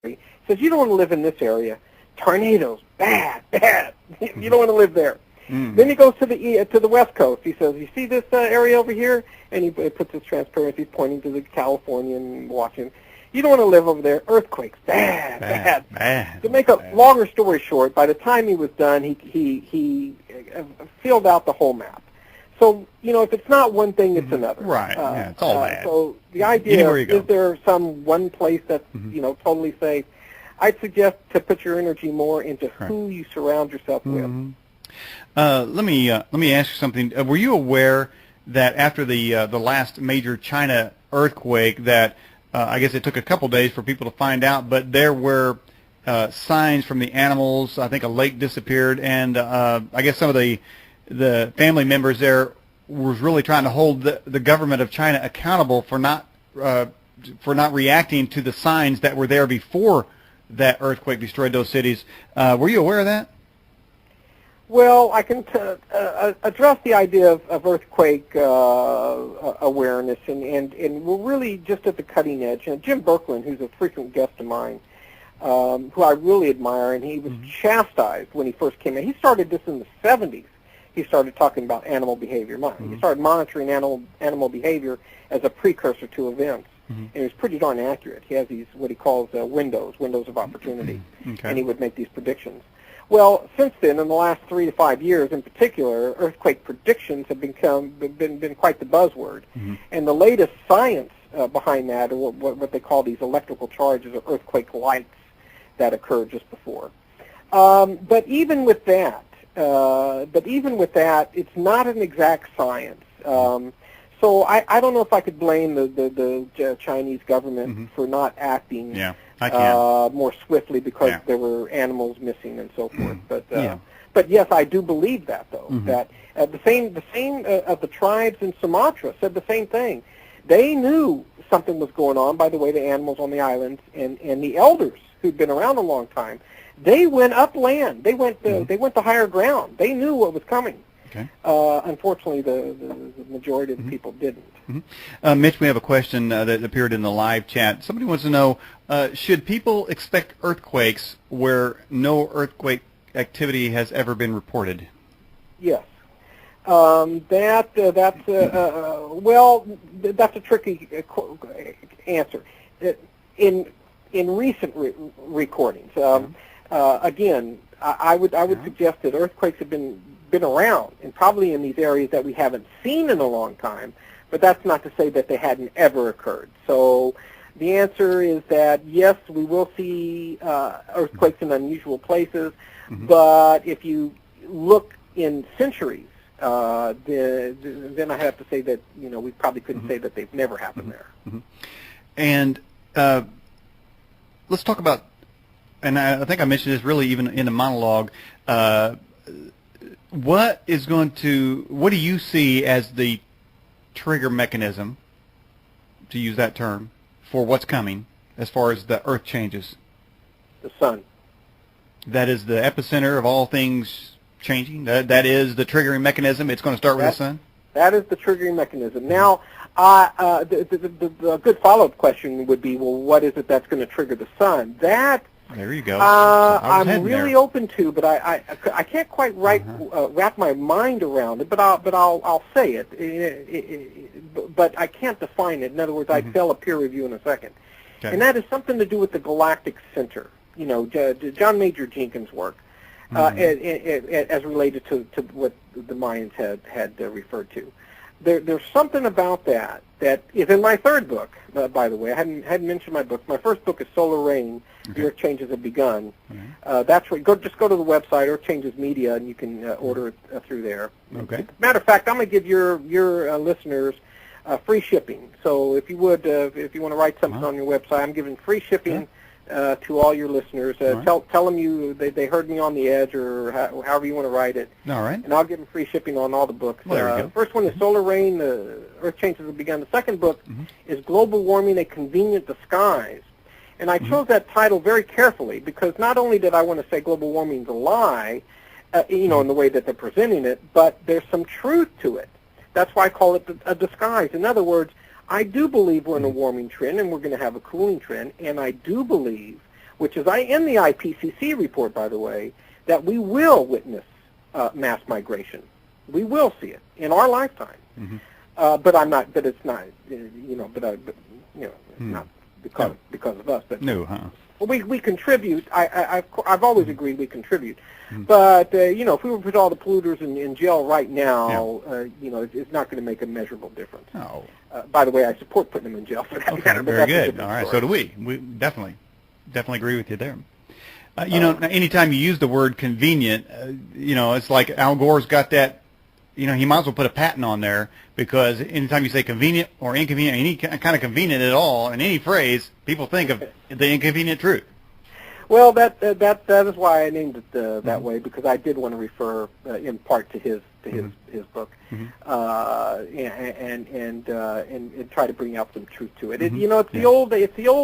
He says, you don't want to live in this area. Tornadoes, bad, bad. You don't want to live there. Then he goes to the West Coast. He says, you see this area over here? And he puts his transparency pointing to the California and Washington. You don't want to live over there. Earthquakes, bad. To make a longer story short, by the time he was done, he filled out the whole map. So, if it's not one thing, it's another. Right, it's all bad. So the idea, is there some one place that's, totally safe? I'd suggest to put your energy more into who you surround yourself with. Let me ask you something. Were you aware that after the last major China earthquake that I guess it took a couple days for people to find out, but there were signs from the animals. I think a lake disappeared, and I guess some of the family members there was really trying to hold the government of China accountable for not reacting to the signs that were there before that earthquake destroyed those cities. Were you aware of that? Well, I can address the idea of earthquake awareness, and we're really just at the cutting edge. Jim Birkeland, who's a frequent guest of mine, who I really admire, and he was chastised when he first came in. He started this in the 70s. He started talking about animal behavior. He started monitoring animal behavior as a precursor to events. And he was pretty darn accurate. He has these, what he calls windows of opportunity, and he would make these predictions. Well, since then, in the last 3 to 5 years in particular, earthquake predictions have been quite the buzzword. And the latest science behind that, or what they call these electrical charges, or earthquake lights that occurred just before. But even with that, it's not an exact science. So I don't know if I could blame the Chinese government for not acting more swiftly because there were animals missing and so forth. But yes, I do believe that though. That the same of the tribes in Sumatra said the same thing. They knew something was going on by the way the animals on the islands and the elders who'd been around a long time. They went upland. They went to higher ground. They knew what was coming. Unfortunately, the majority of the people didn't. Mitch, we have a question that appeared in the live chat. Somebody wants to know, should people expect earthquakes where no earthquake activity has ever been reported? Yes. That's a tricky answer. In recent recordings, again, I would suggest that earthquakes have been around and probably in these areas that we haven't seen in a long time, but that's not to say that they hadn't ever occurred. So the answer is that yes, we will see earthquakes in unusual places, but if you look in centuries, then I have to say that we probably couldn't say that they've never happened there. And let's talk about, and I think I mentioned this really even in the monologue. What do you see as the trigger mechanism, to use that term, for what's coming as far as the Earth changes? The sun. That is the epicenter of all things changing? That is the triggering mechanism? It's going to start with the sun? That is the triggering mechanism. Now, the good follow-up question would be, well, what is it that's going to trigger the sun? There you go. I'm really open to, but I can't quite wrap my mind around it. But I'll say it. But I can't define it. In other words, I'd fail a peer review in a second. And that is something to do with the galactic center. John Major Jenkins' work, as related to what the Mayans had referred to. There's something about that is in my third book, by the way. I hadn't mentioned my book. My first book is Solar Rain, The Earth Changes Have Begun. That's where just go to the website, Earth Changes Media, and you can order it through there. Matter of fact, I'm going to give your listeners free shipping. So if you would, if you want to write something on your website, I'm giving free shipping to all your listeners. Tell them they heard me on the Edge, or however you want to write it. All right. And I'll give them free shipping on all the books. Well, there you go. The first one is Solar Rain, The Earth Changes Have Begun. The second book is Global Warming, A Convenient Disguise. And I chose that title very carefully because not only did I want to say global warming's a lie, in the way that they're presenting it, but there's some truth to it. That's why I call it a disguise. In other words, I do believe we're in a warming trend and we're going to have a cooling trend, and I do believe which is in the IPCC report, by the way, that we will witness mass migration. We will see it in our lifetime. Mm-hmm. But I'm not. But it's not. Not because of us. But no, huh? We contribute. I've always agreed we contribute. But if we were to put all the polluters in jail right now, it's not going to make a measurable difference. Oh. By the way, I support putting them in jail for that matter. Very good. All right, so do we. We definitely agree with you there. Anytime you use the word convenient, it's like Al Gore's got that. He might as well put a patent on there, because anytime you say convenient or inconvenient, any kind of convenient at all in any phrase, people think of the inconvenient truth. Well, that is why I named it that way, because I did want to refer in part to his book, and try to bring out some truth to it. It's the old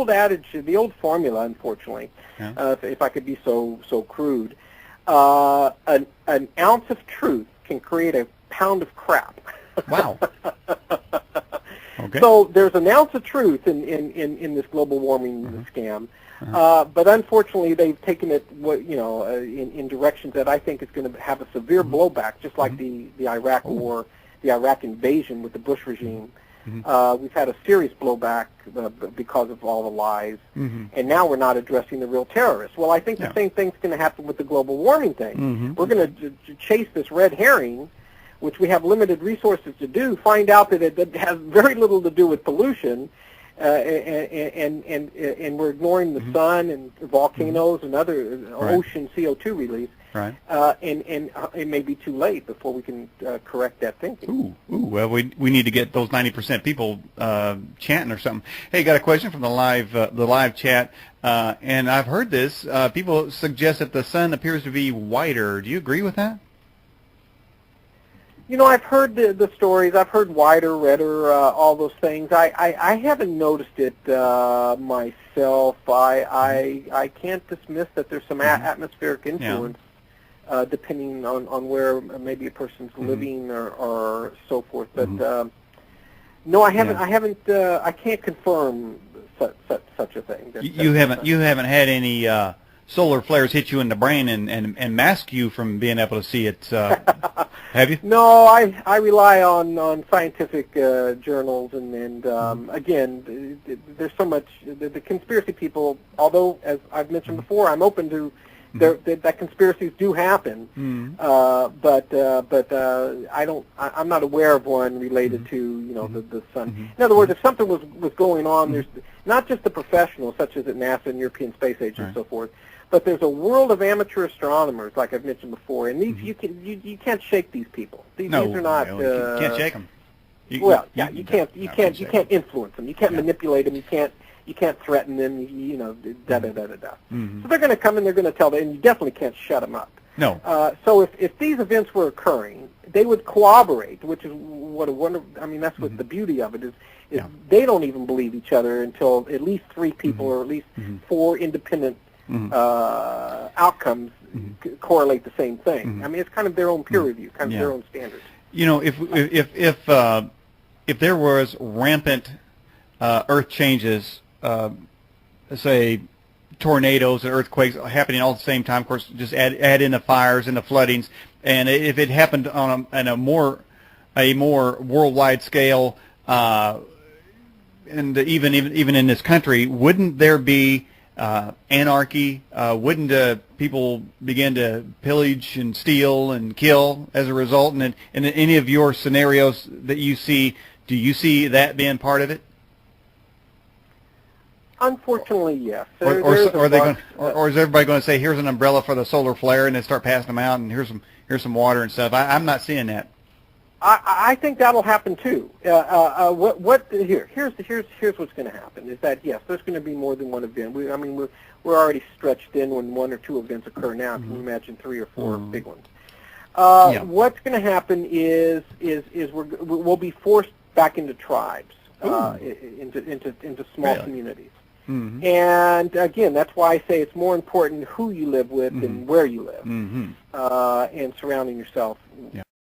adage, the old formula, unfortunately, if I could be so crude. An ounce of truth can create a pound of crap. Wow. Okay. So there's an ounce of truth in this global warming scam. But unfortunately, they've taken it, in directions that I think is going to have a severe blowback, just like the Iraq war, the Iraq invasion with the Bush regime. We've had a serious blowback because of all the lies, and now we're not addressing the real terrorists. Well, I think the same thing's going to happen with the global warming thing. We're going to chase this red herring, which we have limited resources to do, find out that it has very little to do with pollution, and we're ignoring the sun and volcanoes and other ocean CO2 release. Right. And it may be too late before we can correct that thinking. Well, we need to get those 90% people chanting or something. Hey, got a question from the live chat, and I've heard this. People suggest that the sun appears to be whiter. Do you agree with that? I've heard the stories. I've heard whiter, redder, all those things. I haven't noticed it myself. I can't dismiss that there's some atmospheric influence, depending on where maybe a person's living or so forth. But no, I haven't. I can't confirm such a thing. You haven't had any solar flares hit you in the brain and mask you from being able to see it, have you? No, I rely on scientific journals, and again, there's so much, the conspiracy people, although, as I've mentioned before, I'm open to that conspiracies do happen, but I'm not aware of one related to the sun. In other words, if something was going on, there's not just the professionals such as at NASA and European Space Agency and so forth, but there's a world of amateur astronomers, like I've mentioned before, and these you can't shake these people. These are not. You can't shake them. You can't influence them. You can't manipulate them. You can't threaten them. So they're going to come and they're going to tell them, and you definitely can't shut them up. No. So if these events were occurring, they would corroborate, which is what a wonderful. I mean, that's what the beauty of it is. They don't even believe each other until at least 3 people or at least 4 independent outcomes correlate the same thing. I mean, it's kind of their own peer review, kind of their own standards. If there was rampant earth changes, say tornadoes and earthquakes happening all at the same time, of course, just add in the fires and the floodings, and if it happened on a more worldwide scale, and even in this country, wouldn't there be anarchy? Wouldn't people begin to pillage and steal and kill as a result? And in any of your scenarios that you see, do you see that being part of it? Unfortunately, yes. Or is everybody going to say, "Here's an umbrella for the solar flare," and then start passing them out, and here's some water and stuff? I'm not seeing that. I think that'll happen too. Here's what's going to happen is that yes, there's going to be more than one event. We're already stretched in when 1 or 2 events occur now. Can you imagine 3 or 4 big ones? What's going to happen is we'll be forced back into tribes, into small communities. And again, that's why I say it's more important who you live with than where you live, and surrounding yourself